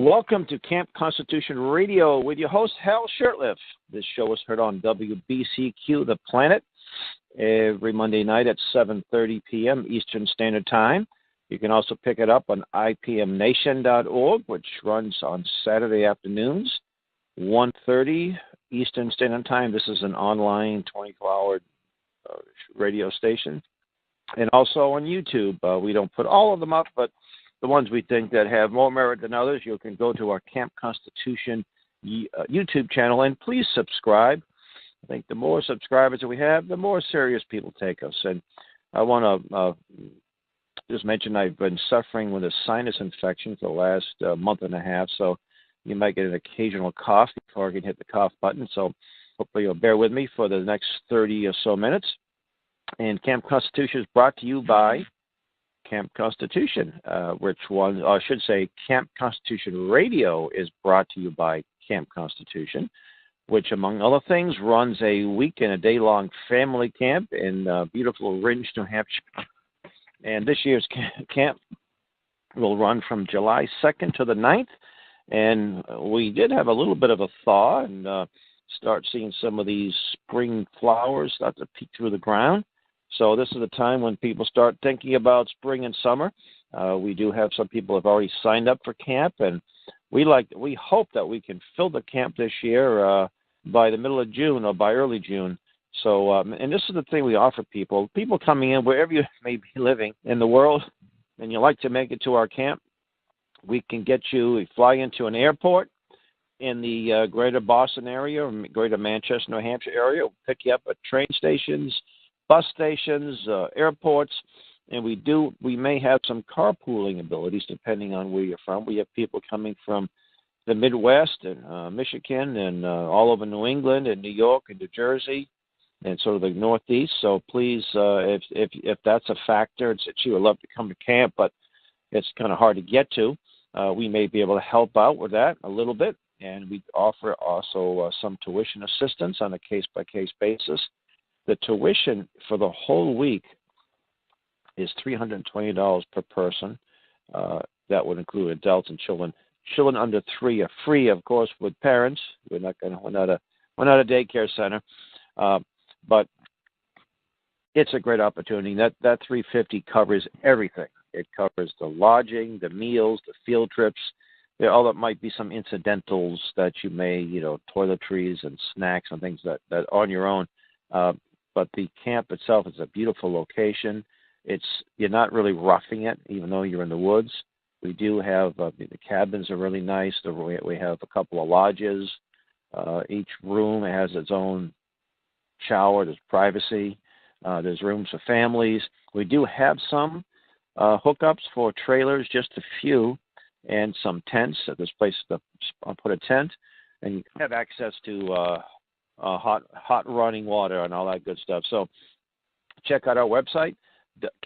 Welcome to Camp Constitution Radio with your host, Hal Shurtleff. This show is heard on WBCQ The Planet every Monday night at 7:30 p.m. Eastern Standard Time. You can also pick it up on IPMNation.org, which runs on Saturday afternoons, 1:30 Eastern Standard Time. This is an online 24-hour radio station. And also on YouTube. We don't put all of them up, but the ones we think that have more merit than others, you can go to our Camp Constitution YouTube channel, and please subscribe. I think the more subscribers that we have, the more serious people take us. And I want to just mention I've been suffering with a sinus infection for the last month and a half, so you might get an occasional cough before I can hit the cough button. So hopefully you'll bear with me for the next 30 or so minutes. And Camp Constitution is brought to you by Camp Constitution, Camp Constitution Radio is brought to you by Camp Constitution, which, among other things, runs a week and a day-long family camp in beautiful Ringe, New Hampshire. And this year's camp will run from July 2nd to the 9th. And we did have a little bit of a thaw and start seeing some of these spring flowers start to peek through the ground. So this is the time when people start thinking about spring and summer. We do have some people who have already signed up for camp, and we hope that we can fill the camp this year by the middle of June or by early June. So, and this is the thing we offer people. People coming in, wherever you may be living in the world, and you like to make it to our camp, we can get you, we fly into an airport in the greater Boston area, or greater Manchester, New Hampshire area. We'll pick you up at train stations, bus stations, airports, and we may have some carpooling abilities depending on where you're from. We have people coming from the Midwest and Michigan and all over New England and New York and New Jersey and sort of the Northeast. So please, if that's a factor, it's that you would love to come to camp, but it's kind of hard to get to, we may be able to help out with that a little bit. And we offer also some tuition assistance on a case-by-case basis. The tuition for the whole week is $320 per person. That would include adults and children. Children under 3 are free, of course, with parents. We're not a daycare center, but it's a great opportunity. That $350 covers everything. It covers the lodging, the meals, the field trips. All that might be some incidentals that you may, toiletries and snacks and things that on your own. But the camp itself is a beautiful location. You're not really roughing it, even though you're in the woods. We do have the cabins are really nice. We have a couple of lodges. Each room has its own shower. There's privacy. There's rooms for families. We do have some hookups for trailers, just a few, and some tents. At this place, I'll put a tent, and you have access to hot running water and all that good stuff. So check out our website,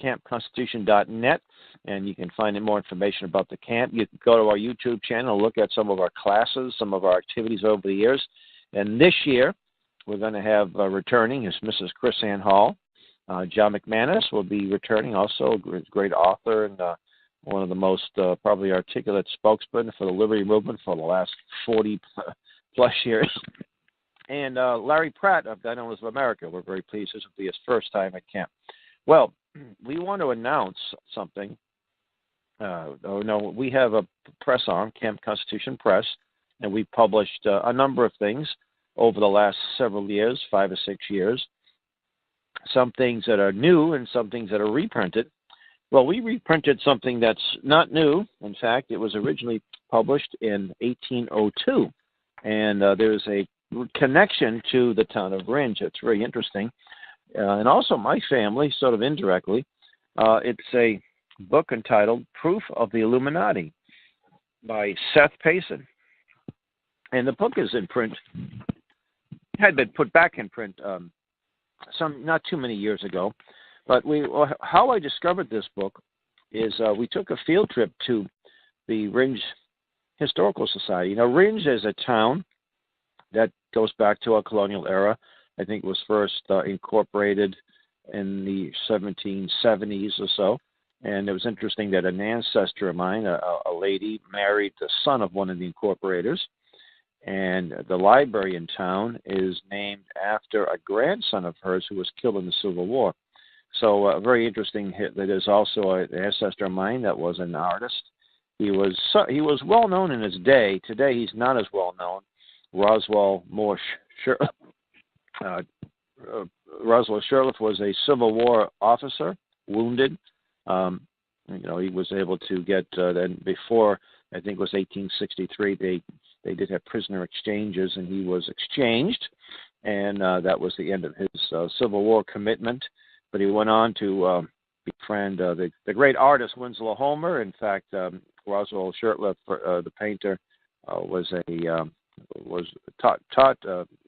campconstitution.net, and you can find more information about the camp. You can go to our YouTube channel, look at some of our classes, some of our activities over the years. And this year, we're going to have returning is Mrs. Chris Ann Hall. John McManus will be returning, also a great author and one of the most probably articulate spokesmen for the liberty movement for the last 40-plus years. And Larry Pratt of Dynamos of America. We're very pleased. This will be his first time at camp. Well, we want to announce something. We have a press arm, Camp Constitution Press, and we published a number of things over the last several years, 5 or 6 years. Some things that are new and some things that are reprinted. Well, we reprinted something that's not new. In fact, it was originally published in 1802, and there's a connection to the town of Ringe. It's very interesting. And also my family, sort of indirectly. It's a book entitled Proof of the Illuminati by Seth Payson. And the book is in print, had been put back in print not too many years ago. But how I discovered this book is we took a field trip to the Ringe Historical Society. Ringe is a town that goes back to our colonial era. I think it was first incorporated in the 1770s or so. And it was interesting that an ancestor of mine, a lady, married the son of one of the incorporators. And the library in town is named after a grandson of hers who was killed in the Civil War. So very interesting. There's also an ancestor of mine that was an artist. He was well known in his day. Today he's not as well known. Roswell Shirley was a Civil War officer, wounded. He was able to get then before, I think it was 1863. They did have prisoner exchanges, and he was exchanged, and that was the end of his Civil War commitment. But he went on to befriend the great artist Winslow Homer. In fact, Roswell Shirtliff, the painter, taught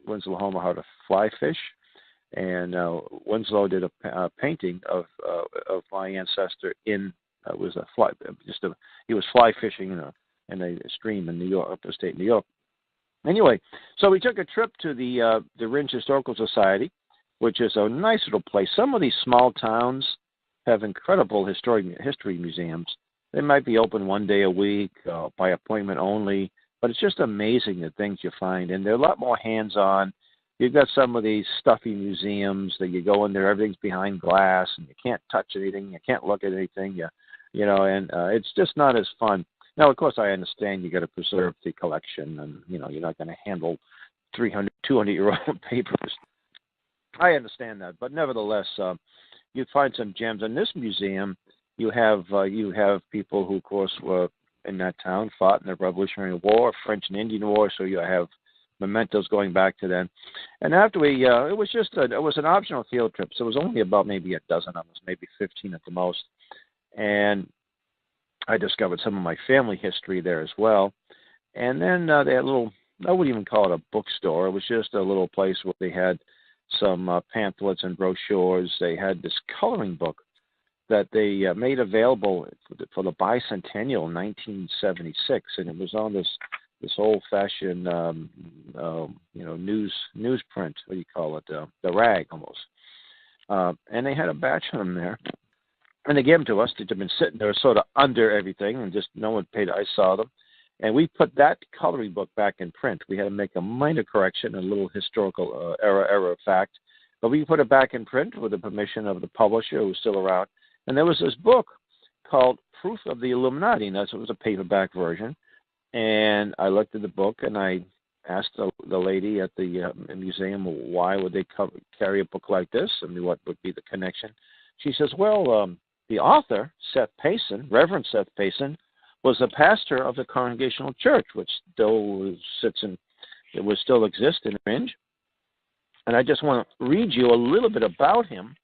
Winslow Homer how to fly fish, and Winslow did a painting of my ancestor in he was fly fishing in a stream in New York, upstate New York. Anyway, so we took a trip to the Ringe Historical Society, which is a nice little place. Some of these small towns have incredible history museums. They might be open one day a week by appointment only, but it's just amazing the things you find, and they're a lot more hands-on. You've got some of these stuffy museums that you go in there, everything's behind glass, and you can't touch anything, you can't look at anything, and it's just not as fun. Now, of course, I understand you got to preserve the collection, and you're not going to handle 200-year-old papers. I understand that, but nevertheless, you find some gems in this museum. You have people who, of course, were in that town, fought in the Revolutionary War, French and Indian War. So you have mementos going back to then. And after it was an optional field trip. So it was only about maybe a dozen of us, maybe 15 at the most. And I discovered some of my family history there as well. And then they had a little, I wouldn't even call it a bookstore. It was just a little place where they had some pamphlets and brochures. They had this coloring book that they made available for the bicentennial in 1976, and it was on this old-fashioned newsprint. What do you call it? The rag almost. And they had a batch of them there, and they gave them to us. They'd been sitting there sort of under everything, and just no one paid. I saw them, and we put that coloring book back in print. We had to make a minor correction, a little historical error of fact, but we put it back in print with the permission of the publisher, who was still around. And there was this book called Proof of the Illuminati, and it was a paperback version. And I looked at the book, and I asked the lady at the museum, why would they carry a book like this? I mean, what would be the connection? She says, well, the author, Seth Payson, Reverend Seth Payson, was a pastor of the Congregational Church, which still still exists in Ringe. And I just want to read you a little bit about him.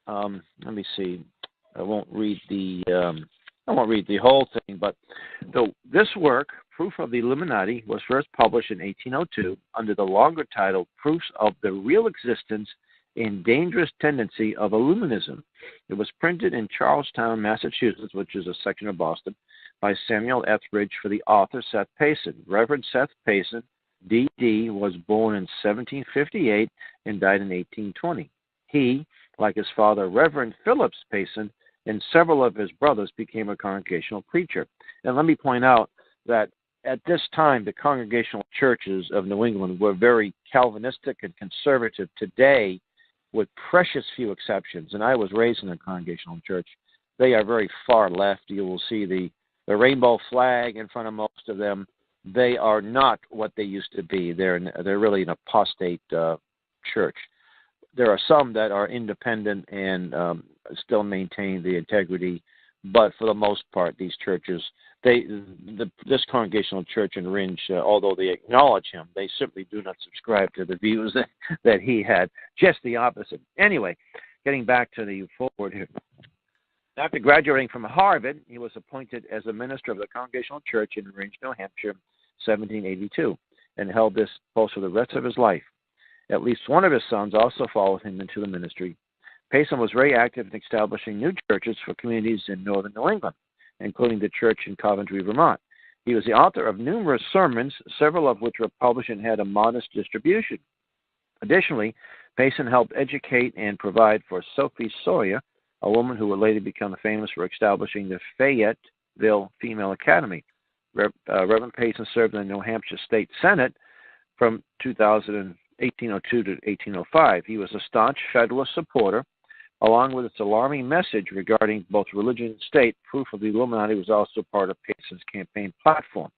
Let me see. I won't read the whole thing, but this work, Proof of the Illuminati, was first published in 1802 under the longer title Proofs of the Real Existence and Dangerous Tendency of Illuminism. It was printed in Charlestown, Massachusetts, which is a section of Boston, by Samuel Etheridge for the author Seth Payson. Reverend Seth Payson, D.D., was born in 1758 and died in 1820. He, like his father, Reverend Phillips Payson, and several of his brothers became a congregational preacher. And let me point out that at this time, the congregational churches of New England were very Calvinistic and conservative. Today, with precious few exceptions, and I was raised in a congregational church, they are very far left. You will see the rainbow flag in front of most of them. They are not what they used to be. They're really an apostate church. There are some that are independent and still maintain the integrity, but for the most part, these churches, this congregational church in Ringe, although they acknowledge him, they simply do not subscribe to the views that he had. Just the opposite. Anyway, getting back to the forward here. After graduating from Harvard, he was appointed as a minister of the Congregational Church in Ringe, New Hampshire, 1782, and held this post for the rest of his life. At least one of his sons also followed him into the ministry. Payson was very active in establishing new churches for communities in northern New England, including the church in Coventry, Vermont. He was the author of numerous sermons, several of which were published and had a modest distribution. Additionally, Payson helped educate and provide for Sophie Sawyer, a woman who would later become famous for establishing the Fayetteville Female Academy. Reverend Payson served in the New Hampshire State Senate from 1802 to 1805. He was a staunch Federalist supporter. Along with its alarming message regarding both religion and state, proof of the Illuminati was also part of Payson's campaign platform.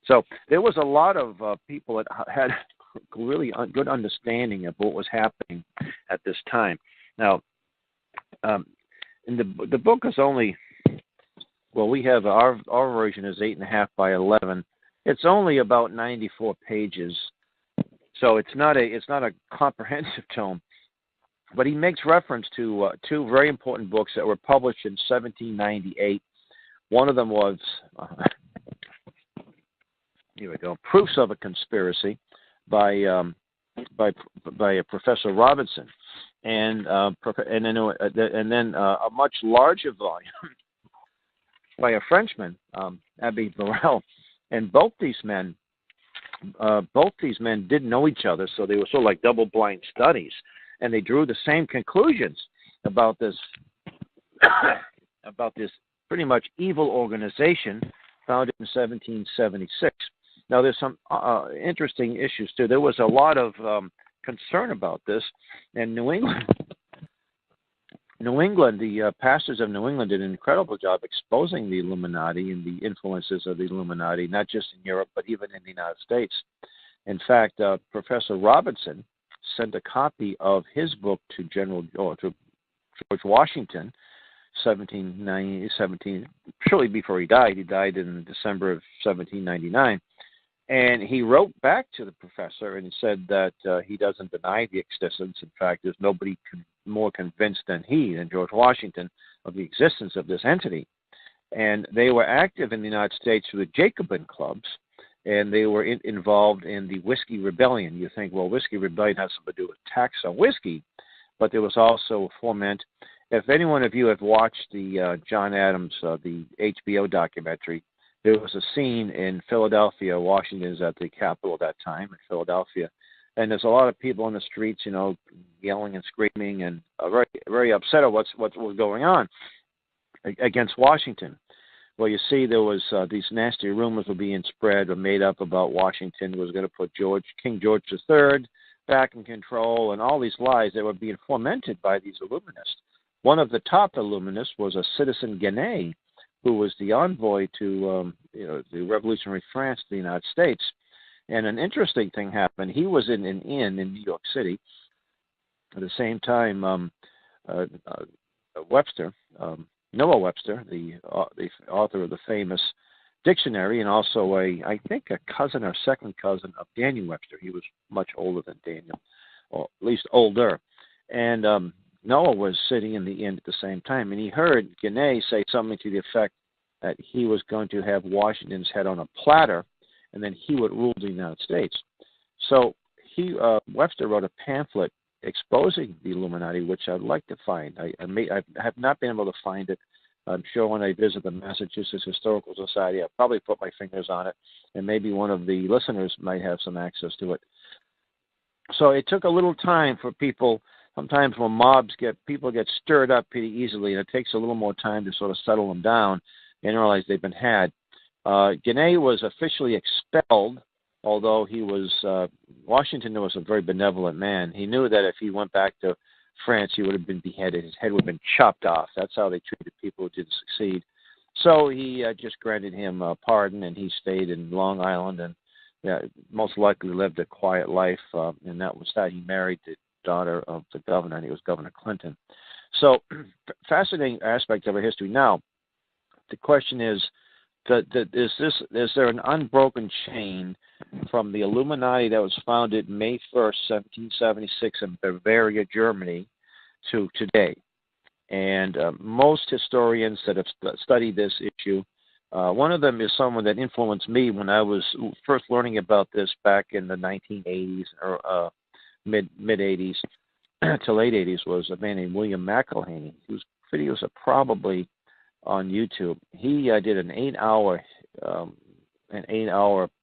So there was a lot of people that had really good understanding of what was happening at this time. Now, in the book is only, well, we have our version is 8.5 by 11. It's only about 94 pages, so it's not a comprehensive tome. But he makes reference to two very important books that were published in 1798. One of them was, here we go, Proofs of a Conspiracy by Professor Robinson, and then a much larger volume by a Frenchman, Abbé Barrel. And both these men didn't know each other, so they were sort of like double-blind studies. And they drew the same conclusions about this pretty much evil organization founded in 1776. Now, there's some interesting issues too. There was a lot of concern about this, and New England, the pastors of New England did an incredible job exposing the Illuminati and the influences of the Illuminati, not just in Europe but even in the United States. In fact, Professor Robinson sent a copy of his book to to George Washington, 17 shortly before he died. He died in December of 1799, and he wrote back to the professor and said that he doesn't deny the existence. In fact, there's nobody more convinced than George Washington, of the existence of this entity. And they were active in the United States through the Jacobin clubs, and they were involved in the Whiskey Rebellion. You think, well, Whiskey Rebellion has something to do with tax on whiskey, but there was also foment. If any one of you have watched the John Adams, the HBO documentary, there was a scene in Philadelphia. Washington is at the capital at that time, in Philadelphia, and there's a lot of people on the streets, yelling and screaming and very, very upset at what was going on against Washington. Well, you see, there was these nasty rumors were being spread or made up about Washington was going to put King George III back in control, and all these lies that were being fomented by these Illuminists. One of the top Illuminists was a citizen Genet, who was the envoy to the revolutionary France to the United States. And an interesting thing happened. He was in an inn in New York City. At the same time, Noah Webster, the author of the famous dictionary, and also I think a cousin or second cousin of Daniel Webster. He was much older than Daniel, or at least older. And Noah was sitting in the inn at the same time, and he heard Genet say something to the effect that he was going to have Washington's head on a platter, and then he would rule the United States. So Webster wrote a pamphlet exposing the Illuminati, which I'd like to find. I have not been able to find it. I'm sure when I visit the Massachusetts Historical Society, I'll probably put my fingers on it, and maybe one of the listeners might have some access to it. So it took a little time for people. Sometimes when people get stirred up pretty easily, and it takes a little more time to sort of settle them down and realize they've been had. Genet was officially expelled, although Washington was a very benevolent man. He knew that if he went back to France, he would have been beheaded. His head would have been chopped off. That's how they treated people who didn't succeed. So he just granted him a pardon, and he stayed in Long Island and most likely lived a quiet life, and that was that. He married the daughter of the governor, and he was Governor Clinton. So fascinating aspect of our history. Now, the question is, is there an unbroken chain from the Illuminati that was founded May 1st, 1776 in Bavaria, Germany, to today? And most historians that have studied this issue, one of them is someone that influenced me when I was first learning about this back in the 1980s or mid-80s to late 80s, was a man named William McElhaney, whose videos are probably on YouTube. He did an 8-hour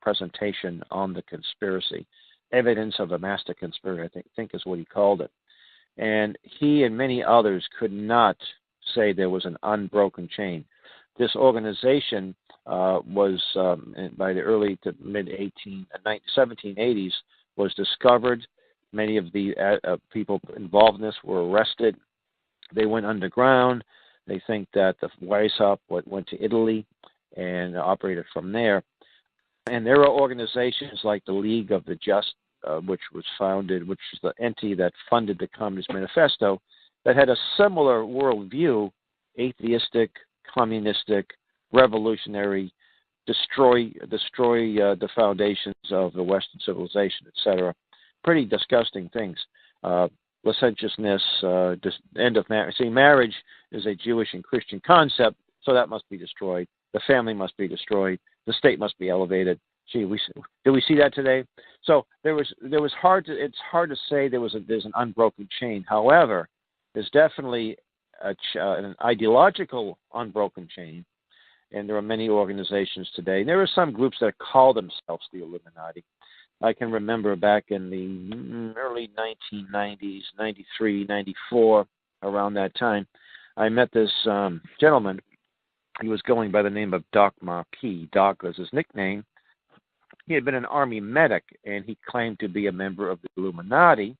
presentation on the conspiracy, evidence of a master conspiracy, I think is what he called it. And he and many others could not say there was an unbroken chain. This organization was, by the early to mid 1780s, was discovered. Many of the people involved in this were arrested. They went underground. They think that the Weishaupt went to Italy and operated from there. And there are organizations like the League of the Just, which was the entity that funded the Communist Manifesto, that had a similar worldview, atheistic, communistic, revolutionary, destroy the foundations of the Western civilization, etc. Pretty disgusting things. Licentiousness, end of marriage. See, marriage is a Jewish and Christian concept, so that must be destroyed. The family must be destroyed. The state must be elevated. Gee, do we see that today? So it's hard to say there's an unbroken chain. However, there's definitely an ideological unbroken chain, and there are many organizations today. And there are some groups that call themselves the Illuminati. I can remember back in the early 1990s, 93, 94, around that time, I met this gentleman. He was going by the name of Doc Marquis. Doc was his nickname. He had been an Army medic, and he claimed to be a member of the Illuminati,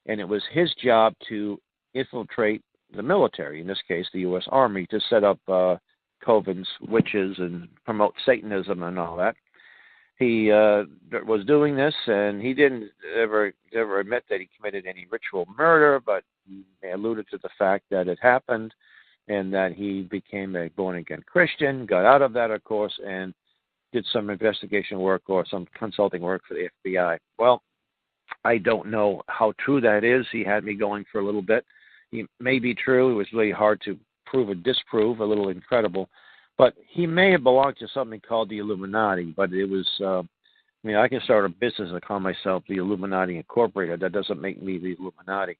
and it was his job to infiltrate the military, in this case the U.S. Army, to set up covens, witches, and promote Satanism and all that. He was doing this, and he didn't ever admit that he committed any ritual murder, but he alluded to the fact that it happened and that he became a born-again Christian, got out of that, of course, and did some investigation work or some consulting work for the FBI. Well, I don't know how true that is. He had me going for a little bit. It may be true. It was really hard to prove or disprove, a little incredible. But he may have belonged to something called the Illuminati, but it was, I can start a business and call myself the Illuminati Incorporated. That doesn't make me the Illuminati.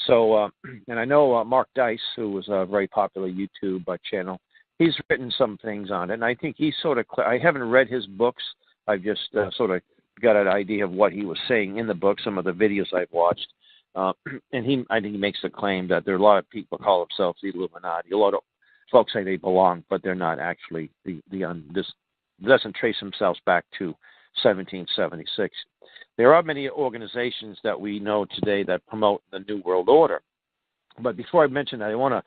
So, and I know Mark Dice, who was a very popular YouTube channel, he's written some things on it, and I think he's I haven't read his books. I've just sort of got an idea of what he was saying in the book, some of the videos I've watched. And I think he makes the claim that there are a lot of people call themselves the Illuminati. A lot of folks say they belong, but they're not actually. This doesn't trace themselves back to 1776. There are many organizations that we know today that promote the New World Order. But before I mention that, I want to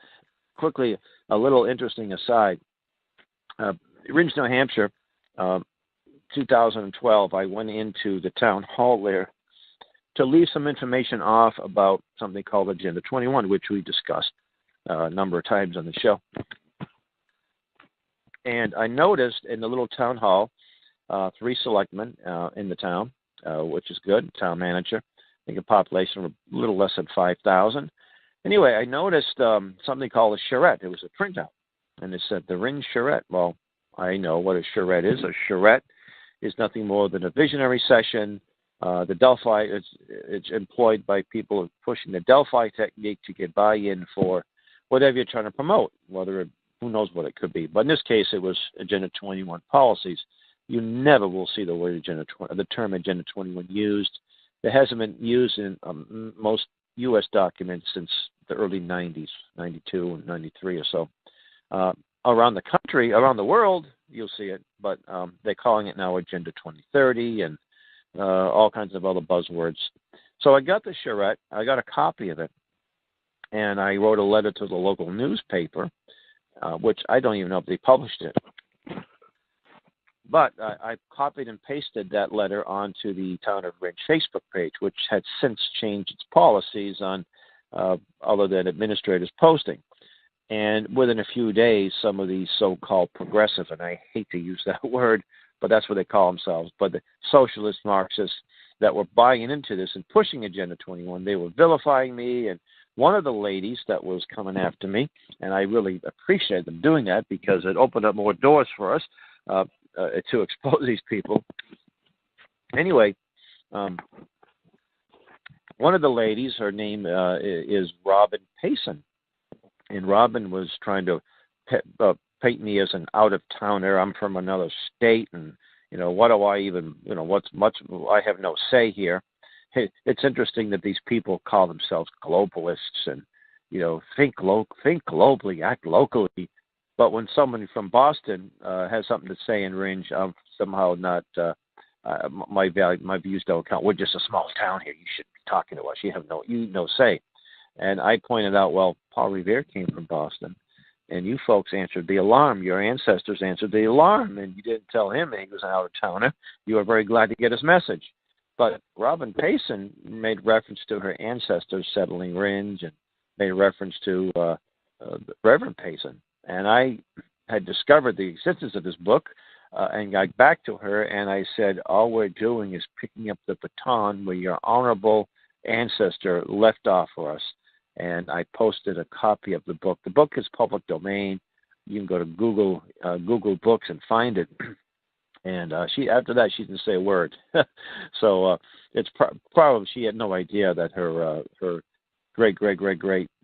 quickly, a little interesting aside. Ringe, New Hampshire, 2012, I went into the town hall there to leave some information off about something called Agenda 21, which we discussed a number of times on the show. And I noticed in the little town hall, 3 selectmen in the town, which is good, town manager. I think a population of a little less than 5,000. Anyway, I noticed something called a charrette. It was a printout, and it said the Ringe charrette. Well, I know what a charrette is. A charrette is nothing more than a visionary session. The Delphi, it's employed by people pushing the Delphi technique to get buy-in for whatever you're trying to promote, who knows what it could be. But in this case, it was Agenda 21 policies. You never will see the term Agenda 21 used. It hasn't been used in most U.S. documents since the early 90s, 92 and 93 or so. Around the country, around the world, you'll see it, but they're calling it now Agenda 2030 and all kinds of other buzzwords. So I got the charrette. I got a copy of it, and I wrote a letter to the local newspaper, which I don't even know if they published it. But I copied and pasted that letter onto the Town of Ringe Facebook page, which had since changed its policies on other than administrators posting. And within a few days, some of these so-called progressive, and I hate to use that word, but that's what they call themselves, but the socialist Marxists that were buying into this and pushing Agenda 21, they were vilifying me. And one of the ladies that was coming after me, and I really appreciated them doing that because it opened up more doors for us, to expose these people. Anyway, one of the ladies, her name is Robin Payson, and Robin was trying to paint me as an out-of-towner. I'm from another state, and what do I even, I have no say here. it's interesting that these people call themselves globalists and, think globally, act locally. But when somebody from Boston has something to say in Ringe, I'm somehow not. My views don't count. We're just a small town here. You shouldn't be talking to us. You have no say. And I pointed out, well, Paul Revere came from Boston, and you folks answered the alarm. Your ancestors answered the alarm, and you didn't tell him he was an out-of-towner. You were very glad to get his message. But Robin Payson made reference to her ancestors settling Ringe and made reference to Reverend Payson. And I had discovered the existence of this book and got back to her, and I said, all we're doing is picking up the baton where your honorable ancestor left off for us. And I posted a copy of the book. The book is public domain. You can go to Google Books and find it. And after that, she didn't say a word. So it's probably she had no idea that her great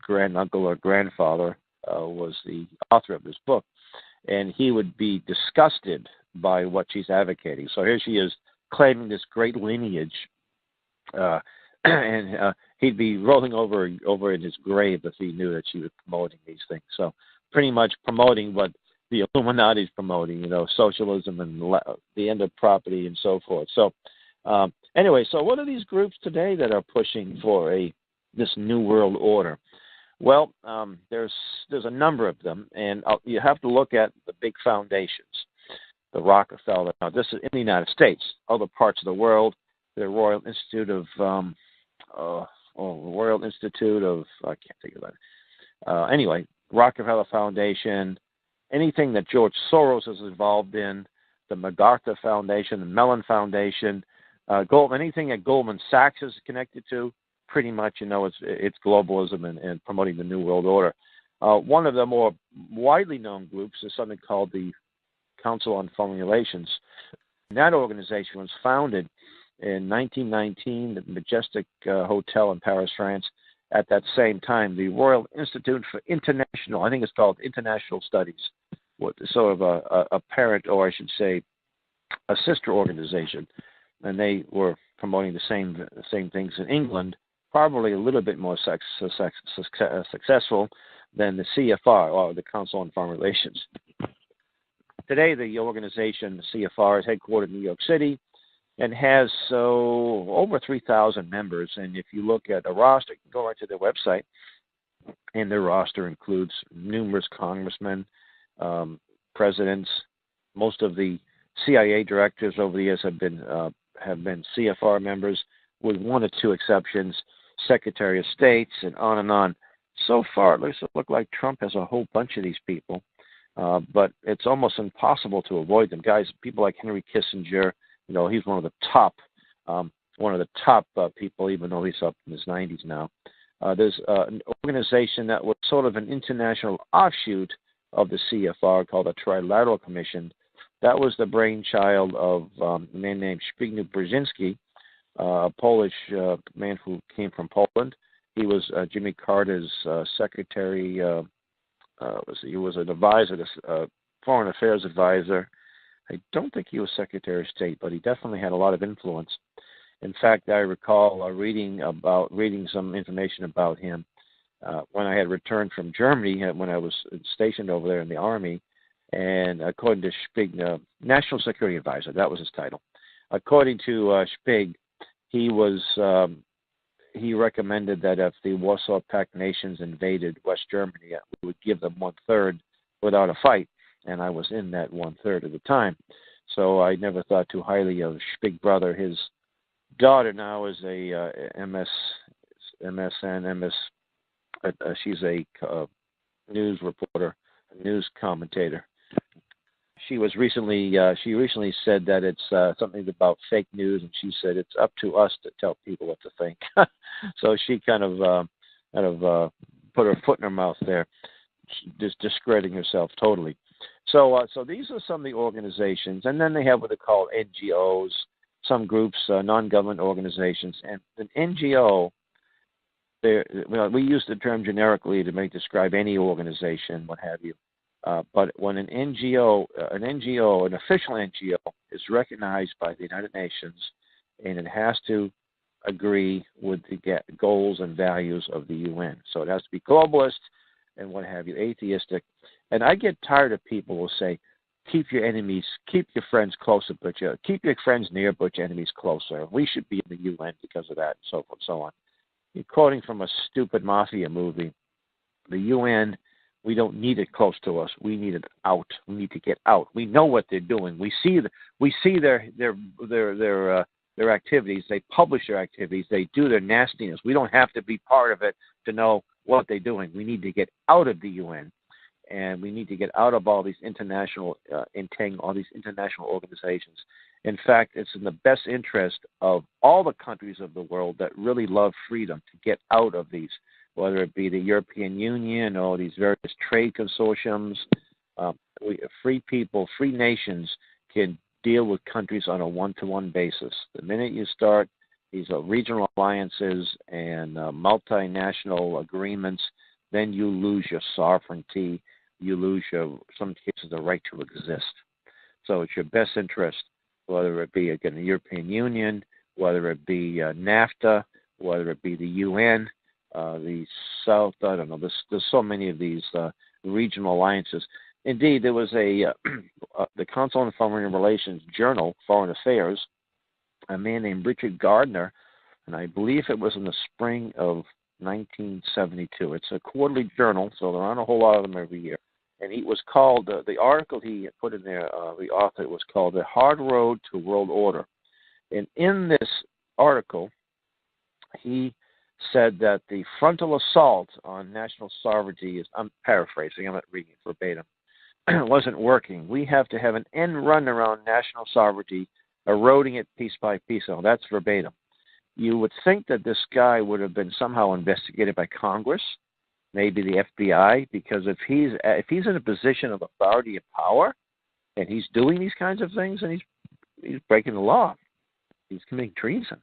granduncle or grandfather was the author of this book, and he would be disgusted by what she's advocating. So here she is claiming this great lineage, and he'd be rolling over in his grave if he knew that she was promoting these things. So pretty much promoting what the Illuminati is promoting, socialism and the end of property and so forth. So anyway, so what are these groups today that are pushing for this new world order? Well, there's a number of them, and you have to look at the big foundations. The Rockefeller. Now, this is in the United States. Other parts of the world, the Royal Institute of I can't think of that. Anyway, Rockefeller Foundation, anything that George Soros is involved in, the MacArthur Foundation, the Mellon Foundation, anything that Goldman Sachs is connected to, pretty much, it's globalism and promoting the New World Order. One of the more widely known groups is something called the Council on Foreign Relations. And that organization was founded in 1919 at the Majestic Hotel in Paris, France. At that same time, the Royal Institute for International, I think it's called International Studies, sort of a parent, or I should say, a sister organization, and they were promoting the same things in England, probably a little bit more successful than the CFR, or the Council on Foreign Relations. Today, the organization, the CFR, is headquartered in New York City and has over 3,000 members. And if you look at the roster, you can go right to their website, and their roster includes numerous congressmen, presidents. Most of the CIA directors over the years have been CFR members, with one or two exceptions, Secretary of States, and on and on. So far, it looks like Trump has a whole bunch of these people, but it's almost impossible to avoid them. Guys, people like Henry Kissinger, he's one of the top people, even though he's up in his 90s now. There's an organization that was sort of an international offshoot of the CFR called the Trilateral Commission. That was the brainchild of a man named Zbigniew Brzezinski, a Polish man who came from Poland. He was Jimmy Carter's secretary. He was an advisor, foreign affairs advisor. I don't think he was Secretary of State, but he definitely had a lot of influence. In fact, I recall reading some information about him when I had returned from Germany, when I was stationed over there in the Army. And according to Spig, National Security Advisor, that was his title. According to Spig, he recommended that if the Warsaw Pact nations invaded West Germany, we would give them 1/3 without a fight. And I was in that 1/3 at the time. So I never thought too highly of Spig brother. His daughter now is a she's a news reporter, a news commentator. She recently said that it's something about fake news, and she said it's up to us to tell people what to think. So she kind of put her foot in her mouth there, just discrediting herself totally. So these are some of the organizations, and then they have what they call NGOs, some groups, non-government organizations, and an NGO. We use the term generically to describe any organization, what have you. But when an NGO, an official NGO, is recognized by the United Nations, and it has to agree with the goals and values of the UN. So it has to be globalist and what have you, atheistic. And I get tired of people who say, keep your friends closer, but keep your friends near, but your enemies closer. We should be in the UN because of that, and so forth and so on. You're quoting from a stupid mafia movie. The UN, we don't need it close to us. We need it out. We need to get out. We know what they're doing. We see their activities. They publish their activities. They do their nastiness. We don't have to be part of it to know what they're doing. We need to get out of the UN, and we need to get out of all these international organizations. In fact, it's in the best interest of all the countries of the world that really love freedom to get out of these, whether it be the European Union or these various trade consortiums. Free people, free nations can deal with countries on a one-to-one basis. The minute you start these regional alliances and multinational agreements, then you lose your sovereignty. You lose some cases, the right to exist. So it's your best interest, whether it be, again, the European Union, whether it be NAFTA, whether it be the UN, the South, I don't know, there's so many of these regional alliances. Indeed, there was the Council on Foreign Relations journal, Foreign Affairs, a man named Richard Gardner, and I believe it was in the spring of 1972. It's a quarterly journal, so there aren't a whole lot of them every year. And he was called, the article he put in there, the author, was called The Hard Road to World Order. And in this article, he said that the frontal assault on national sovereignty I'm paraphrasing, I'm not reading it verbatim, wasn't working. We have to have an end run around national sovereignty, eroding it piece by piece. So that's verbatim. You would think that this guy would have been somehow investigated by Congress, maybe the FBI, because if he's in a position of authority and power, and he's doing these kinds of things, and he's breaking the law, he's committing treason.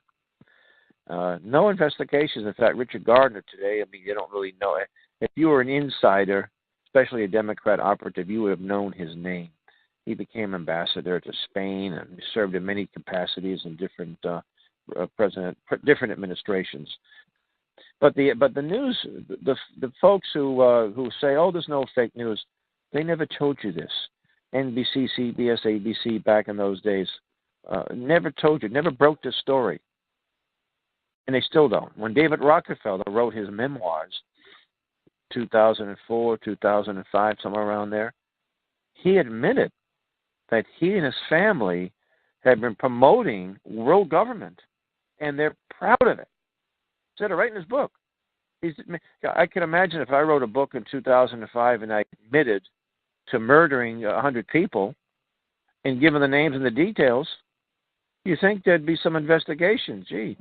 No investigations. In fact, Richard Gardner today, you don't really know. If you were an insider, especially a Democrat operative, you would have known his name. He became ambassador to Spain and served in many capacities in different different administrations. But the news, the folks who say, oh, there's no fake news, they never told you this. NBC, CBS, ABC back in those days never told you, never broke this story. And they still don't. When David Rockefeller wrote his memoirs, 2004, 2005, somewhere around there, he admitted that he and his family had been promoting world government, and they're proud of it. He said it right in his book. I can imagine if I wrote a book in 2005 and I admitted to murdering 100 people and given the names and the details, you think there'd be some investigation. Gee,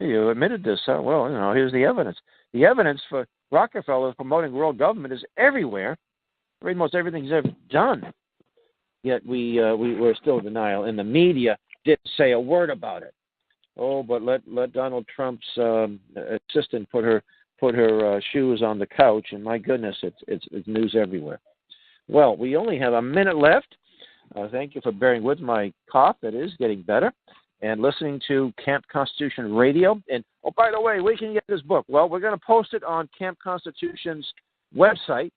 you admitted this. Well, here's the evidence. The evidence for Rockefeller promoting world government is everywhere. Almost everything he's ever done. Yet we're still in denial, and the media didn't say a word about it. Oh, but let Donald Trump's assistant put her shoes on the couch, and my goodness, it's news everywhere. Well, we only have a minute left. Thank you for bearing with my cough. It is getting better. And listening to Camp Constitution Radio. And, oh, by the way, where can you get this book? Well, we're going to post it on Camp Constitution's website,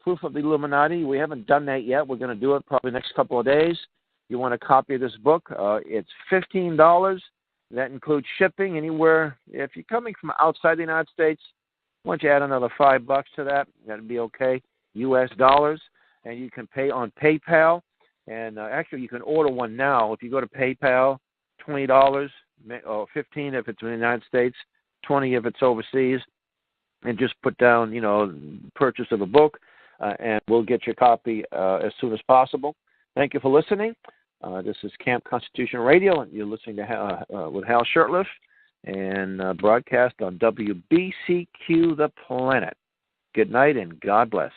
Proof of the Illuminati. We haven't done that yet. We're going to do it probably the next couple of days. You want a copy of this book, it's $15. That includes shipping anywhere. If you're coming from outside the United States, why don't you add another $5 to that? That'd be okay. U.S. dollars. And you can pay on PayPal. And actually, you can order one now. If you go to PayPal, $20 or $15 if it's in the United States, $20 if it's overseas, and just put down, purchase of a book, and we'll get your copy as soon as possible. Thank you for listening. This is Camp Constitution Radio, and you're listening to with Hal Shurtleff, and broadcast on WBCQ The Planet. Good night, and God bless.